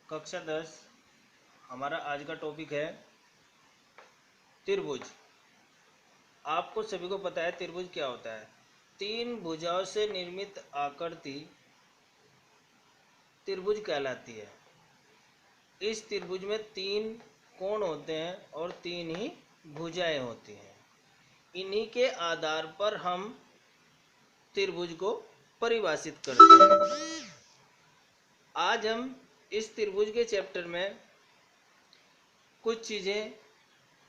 कक्षा 10 हमारा आज का टॉपिक है त्रिभुज। आपको सभी को पता है त्रिभुज क्या होता है। तीन भुजाओं से निर्मित आकृति त्रिभुज कहलाती है। इस त्रिभुज में तीन कोण होते हैं और तीन ही भुजाएं होती हैं। इन्हीं के आधार पर हम त्रिभुज को परिभाषित करते हैं। आज हम इस त्रिभुज के चैप्टर में कुछ चीज़ें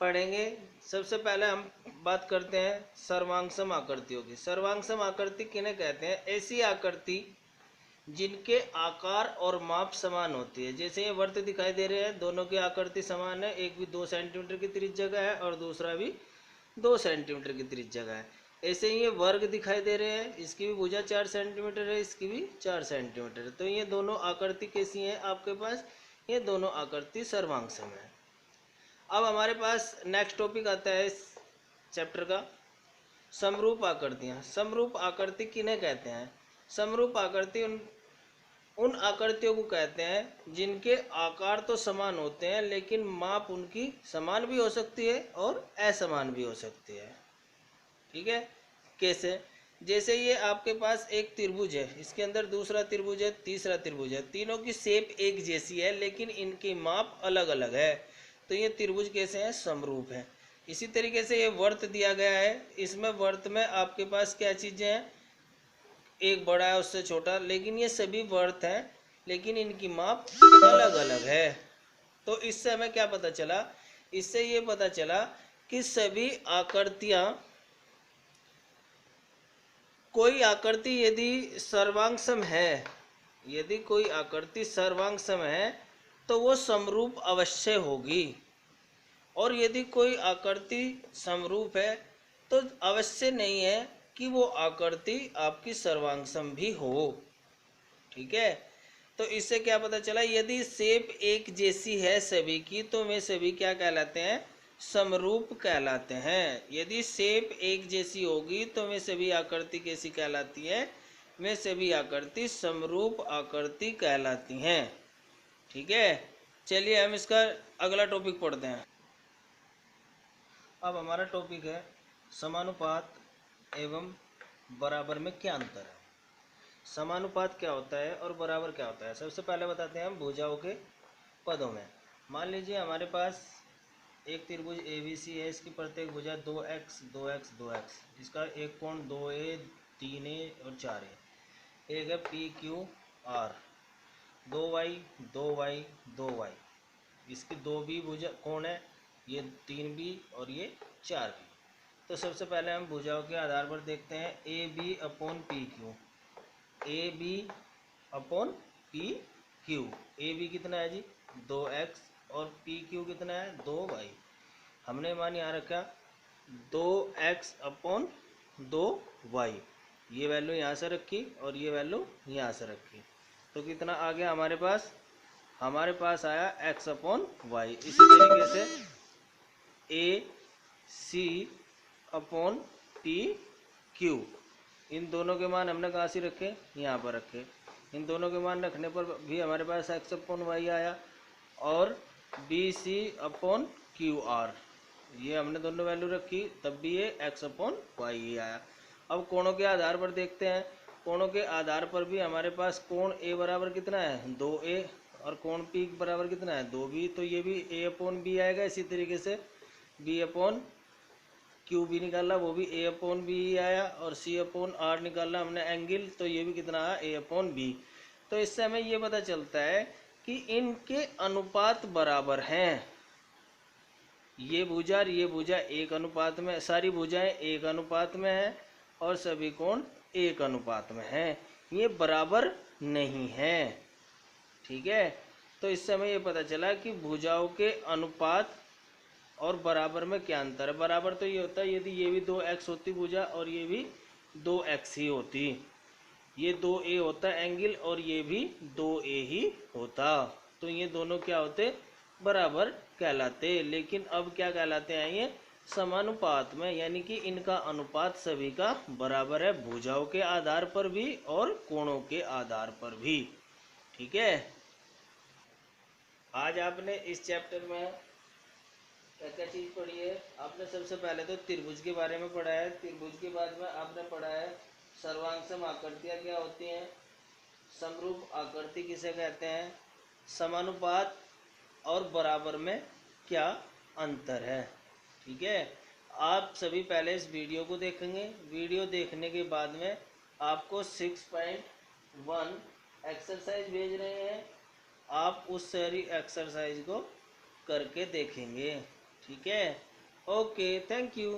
पढ़ेंगे। सबसे पहले हम बात करते हैं सर्वांगसम आकृतियों की। सर्वांगसम आकृति किन्हें कहते हैं? ऐसी आकृति जिनके आकार और माप समान होती है। जैसे ये वर्त दिखाई दे रहे हैं, दोनों की आकृति समान है। एक भी 2 सेंटीमीटर की त्रिज्या का है और दूसरा भी 2 सेंटीमीटर की त्रिज्या का है। ऐसे ही ये वर्ग दिखाई दे रहे हैं, इसकी भी भुजा 4 सेंटीमीटर है, इसकी भी 4 सेंटीमीटर है। तो ये दोनों आकृति कैसी हैं आपके पास? ये दोनों आकृति सर्वांगसम है। अब हमारे पास नेक्स्ट टॉपिक आता है इस चैप्टर का, समरूप आकृतियाँ। समरूप आकृति किन्हें कहते हैं? समरूप आकृति उन आकृतियों को कहते हैं जिनके आकार तो समान होते हैं लेकिन माप उनकी समान भी हो सकती है और असमान भी हो सकती है। ठीक है, कैसे? जैसे ये आपके पास एक त्रिभुज है, इसके अंदर दूसरा त्रिभुज है, तीसरा त्रिभुज है। तीनों की शेप एक जैसी है लेकिन इनकी माप अलग अलग है। तो ये त्रिभुज कैसे हैं? समरूप है। इसी तरीके से ये वर्त दिया गया है, इसमें वर्त में आपके पास क्या चीज़ें हैं? एक बड़ा है उससे छोटा, लेकिन ये सभी वर्त हैं लेकिन इनकी माप अलग अलग है। तो इससे हमें क्या पता चला? इससे ये पता चला कि सभी आकृतियाँ, कोई आकृति यदि सर्वांगसम है, यदि कोई आकृति सर्वांगसम है तो वो समरूप अवश्य होगी। और यदि कोई आकृति समरूप है तो अवश्य नहीं है कि वो आकृति आपकी सर्वांगसम भी हो। ठीक है, तो इससे क्या पता चला? यदि शेप एक जैसी है सभी की तो वे सभी क्या कहलाते हैं? समरूप कहलाते हैं। यदि शेप एक जैसी होगी तो वे सभी आकृति कैसी कहलाती है? वे सभी आकृति समरूप आकृति कहलाती हैं। ठीक है, चलिए हम इसका अगला टॉपिक पढ़ते हैं। अब हमारा टॉपिक है समानुपात एवं बराबर में क्या अंतर है। समानुपात क्या होता है और बराबर क्या होता है? सबसे पहले बताते हैं हम भुजाओं के पदों में। मान लीजिए हमारे पास एक त्रिभुज ABC है, इसकी प्रत्येक भुजा 2x 2x 2x, इसका एक कोण 2a 3a और 4a। एक है PQR 2y 2y 2y, इसकी 2b भुजा कोण है, ये 3b और ये 4b। तो सबसे पहले हम भुजाओं के आधार पर देखते हैं AB upon PQ। AB upon PQ, AB कितना है जी? 2x और PQ कितना है? 2y। हमने मान यहाँ रखा 2x अपॉन 2y, ये वैल्यू यहाँ से रखी और ये वैल्यू यहाँ से रखी। तो कितना आ गया हमारे पास? हमारे पास आया x अपॉन y। इसी तरीके से AC अपॉन PQ, इन दोनों के मान हमने कहाँ से रखे? यहाँ पर रखे। इन दोनों के मान रखने पर भी हमारे पास x अपॉन y आया। और BC अपॉन QR, ये हमने दोनों वैल्यू रखी तब भी ये x अपॉन y ही आया। अब कोणों के आधार पर देखते हैं। कोणों के आधार पर भी हमारे पास कोण A बराबर कितना है? 2a और कोण P बराबर कितना है? 2b। तो ये भी a अपॉन b आएगा। इसी तरीके से b अपॉन Q भी निकाला, वो भी a अपॉन b ही आया। और C अपॉन R निकाला हमने एंगल, तो ये भी कितना आया? a upon b। तो इससे हमें ये पता चलता है कि इनके अनुपात बराबर हैं। ये भुजा और ये भुजा एक अनुपात में, सारी भुजाएं एक अनुपात में हैं और सभी कोण एक अनुपात में हैं। ये बराबर नहीं है। ठीक है, तो इससे हमें ये पता चला कि भुजाओं के अनुपात और बराबर में क्या अंतर है। बराबर तो ये होता है यदि ये भी 2x होती भुजा और ये भी 2x ही होती, ये 2a होता एंगल और ये भी 2a ही होता, तो ये दोनों क्या होते? बराबर कहलाते। लेकिन अब क्या कहलाते हैं? ये समानुपात में, यानी कि इनका अनुपात सभी का बराबर है, भुजाओं के आधार पर भी और कोणों के आधार पर भी। ठीक है, आज आपने इस चैप्टर में क्या क्या चीज़ पढ़ी है? आपने सबसे पहले तो त्रिभुज के बारे में पढ़ा है। त्रिभुज के बाद में आपने पढ़ा है सर्वांगसम आकृतियाँ क्या होती हैं, समरूप आकृति किसे कहते हैं, समानुपात और बराबर में क्या अंतर है। ठीक है, आप सभी पहले इस वीडियो को देखेंगे। वीडियो देखने के बाद में आपको 6.1 एक्सरसाइज भेज रहे हैं, आप उस सारी एक्सरसाइज को करके देखेंगे। ठीक है, ओके, थैंक यू।